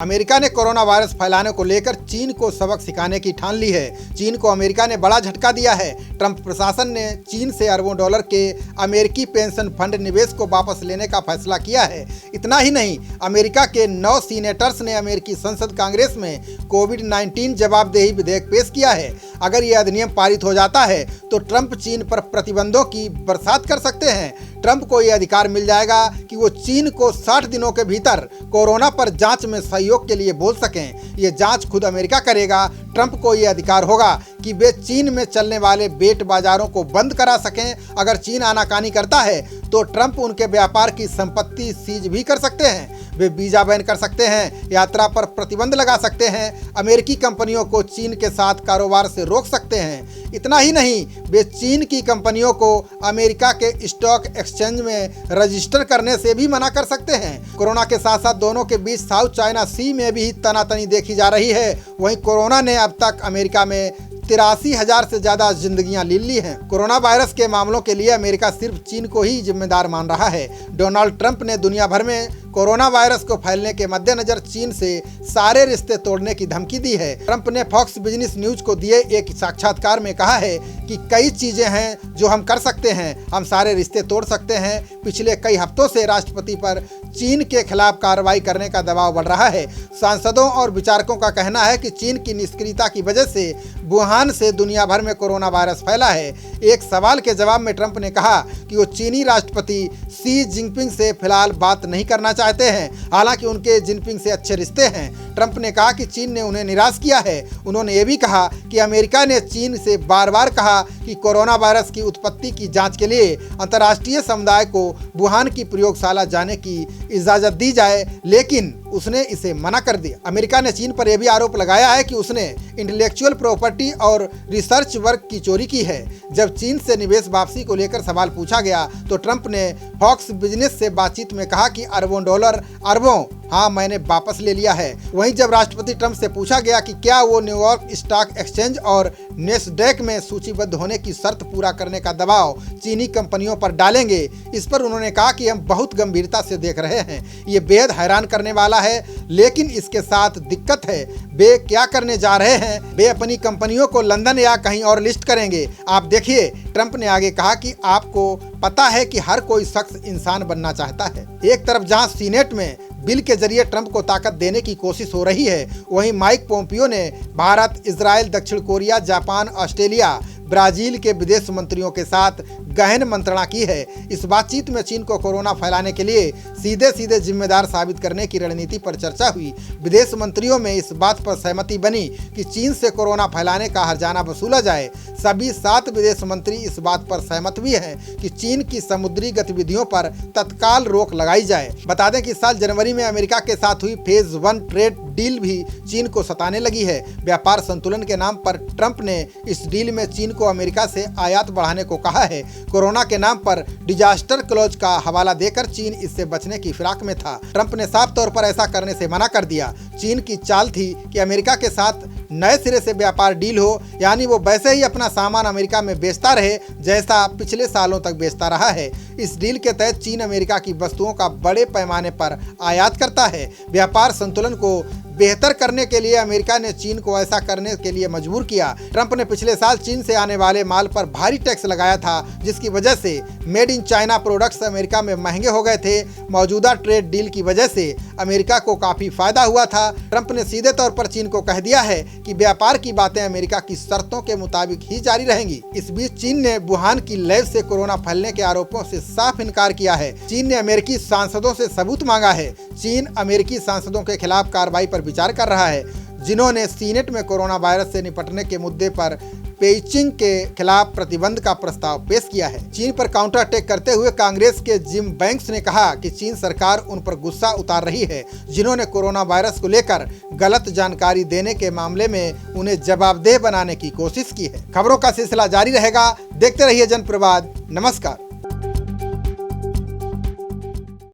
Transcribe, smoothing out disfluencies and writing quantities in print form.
America ने corona virus फैलाने को लेकर चीन को सबक सिखाने की ठान ली है। चीन को अमेरिका ने बड़ा झटका दिया है। ट्रंप प्रशासन ने चीन से अरबों डॉलर के अमेरिकी पेंशन फंड निवेश को वापस लेने का फैसला किया है। इतना ही नहीं, अमेरिका के 9 सीनेटर्स ने अमेरिकी संसद कांग्रेस में कोविड-19 जवाबदेही विधेयक पेश किया है। अगर यह अधिनियम पारित हो जाता है तो ट्रंप चीन पर प्रतिबंधों की बरसात कर सकते हैं। ट्रंप को यह अधिकार मिल जाएगा कि वो चीन को 60 दिनों के भीतर कोरोना पर जांच में सहयोग के लिए बोल सकें। ये जांच खुद अमेरिका करेगा। ट्रंप को यह अधिकार होगा कि वे चीन में चलने वाले बेट बाजारों को बंद करा सकें। अगर चीन आनाकानी करता है तो ट्रंप उनके व्यापार की संपत्ति सीज भी कर सकते हैं। वे वीजा बैन कर सकते हैं, यात्रा पर प्रतिबंध लगा सकते हैं, अमेरिकी कंपनियों को चीन के साथ कारोबार से रोक सकते हैं। इतना ही नहीं, वे चीन की कंपनियों को अमेरिका के स्टॉक एक्सचेंज में रजिस्टर करने से भी मना कर सकते हैं। कोरोना के साथ साथ दोनों के बीच साउथ चाइना सी में भी तनातनी देखी जा रही है। वहीं कोरोना ने अब तक अमेरिका में 83,000 से ज़्यादा जिंदगियां ले ली हैं। कोरोना वायरस के मामलों के लिए अमेरिका सिर्फ चीन को ही जिम्मेदार मान रहा है। डोनाल्ड ट्रंप ने दुनिया भर में कोरोना वायरस को फैलने के मद्देनजर चीन से सारे रिश्ते तोड़ने की धमकी दी है। ट्रंप ने फॉक्स बिजनेस न्यूज को दिए एक साक्षात्कार में कहा है कि कई चीजें हैं जो हम कर सकते हैं। हम सारे रिश्ते तोड़ सकते हैं। पिछले कई हफ्तों से राष्ट्रपति पर चीन के खिलाफ कार्रवाई करने का दबाव बढ़ रहा है। सांसदों और विचारकों का कहना है कि चीन की निष्क्रियता की वजह से वुहान से दुनिया भर में कोरोना वायरस फैला है। एक सवाल के जवाब में ट्रंप ने कहा कि वो चीनी राष्ट्रपति शी जिनपिंग से फिलहाल बात नहीं करना चाहते हैं। हालांकि उनके जिनपिंग से अच्छे रिश्ते हैं। ट्रंप ने कहा कि चीन ने उन्हें निराश किया है। उन्होंने ये भी कहा कि अमेरिका ने चीन से बार बार कहा कि कोरोना वायरस की उत्पत्ति की जांच के लिए अंतर्राष्ट्रीय समुदाय को वुहान की प्रयोगशाला जाने की इजाजत दी जाए, लेकिन उसने इसे मना कर दिया। अमेरिका ने चीन पर यह भी आरोप लगाया है कि उसने इंटेलेक्चुअल प्रॉपर्टी और रिसर्च वर्क की चोरी की है। जब चीन से निवेश वापसी को लेकर सवाल पूछा गया तो ट्रंप ने फॉक्स बिजनेस से बातचीत में कहा कि अरबों डॉलर हाँ मैंने वापस ले लिया है। वहीं जब राष्ट्रपति ट्रंप से पूछा गया कि क्या वो न्यूयॉर्क स्टॉक एक्सचेंज और नेस्डैक में सूचीबद्ध होने की शर्त पूरा करने का दबाव चीनी कंपनियों पर डालेंगे, इस पर उन्होंने कहा कि हम बहुत गंभीरता से देख रहे हैं। ये बेहद हैरान करने वाला है, लेकिन इसके साथ दिक्कत है। वे क्या करने जा रहे हैं? वे अपनी कंपनियों को लंदन या कहीं और लिस्ट करेंगे। आप देखिए, ट्रंप ने आगे कहा कि आपको पता है कि हर कोई शख्स इंसान बनना चाहता है। एक तरफ जहां सीनेट में बिल के जरिए ट्रंप को ताकत देने की कोशिश हो रही है, वहीं माइक पोम्पियो ने भारत, इजराइल, दक्षिण कोरिया, जापान, ऑस्ट्रेलिया, ब्राजील के विदेश मंत्रियों के साथ गहन मंत्रणा की है। इस बातचीत में चीन को कोरोना फैलाने के लिए सीधे सीधे जिम्मेदार साबित करने की रणनीति पर चर्चा हुई। विदेश मंत्रियों में इस बात पर सहमति बनी कि चीन से कोरोना फैलाने का हर्जाना वसूला जाए। सभी 7 विदेश मंत्री इस बात पर सहमत भी हैं कि चीन की समुद्री गतिविधियों पर तत्काल रोक लगाई जाए। बता दें कि इस साल जनवरी में अमेरिका के साथ हुई फेज 1 ट्रेड डील भी चीन को सताने लगी है। व्यापार संतुलन के नाम पर ट्रंप ने इस डील में चीन को अमेरिका से आयात बढ़ाने को कहा है। कोरोना के नाम पर डिजास्टर क्लॉज का हवाला देकर चीन इससे बचने की फिराक में था। ट्रंप ने साफ तौर पर ऐसा करने से मना कर दिया। चीन की चाल थी कि अमेरिका के साथ नए सिरे से व्यापार डील हो, यानी वो वैसे ही अपना सामान अमेरिका में बेचता रहे जैसा पिछले सालों तक बेचता रहा है। इस डील के तहत चीन अमेरिका की वस्तुओं का बड़े पैमाने पर आयात करता है। व्यापार संतुलन को बेहतर करने के लिए अमेरिका ने चीन को ऐसा करने के लिए मजबूर किया। ट्रंप ने पिछले साल चीन से आने वाले माल पर भारी टैक्स लगाया था, जिसकी वजह से made in China products America में महंगे हो गए थे। मौजूदा ट्रेड डील की वजह से अमेरिका को काफी फायदा हुआ था। ट्रंप ने सीधे तौर पर चीन को कह दिया है कि व्यापार की बातें अमेरिका की शर्तों के मुताबिक ही जारी रहेंगी। इस बीच चीन ने वुहान की लैब से कोरोना फैलने के आरोपों से साफ इनकार किया है। चीन ने अमेरिकी सांसदों से सबूत मांगा है। चीन अमेरिकी सांसदों के खिलाफ कार्रवाई पर विचार कर रहा है, जिन्होंने सीनेट में कोरोना वायरस से निपटने के मुद्दे पर पेइचिंग के खिलाफ प्रतिबंध का प्रस्ताव पेश किया है। चीन पर काउंटर अटैक करते हुए कांग्रेस के जिम बैंक्स ने कहा कि चीन सरकार उन पर गुस्सा उतार रही है, जिन्होंने कोरोना वायरस को लेकर गलत जानकारी देने के मामले में उन्हें जवाबदेह बनाने की कोशिश की है। खबरों का सिलसिला जारी रहेगा। देखते रहिए जनप्रवाद। नमस्कार।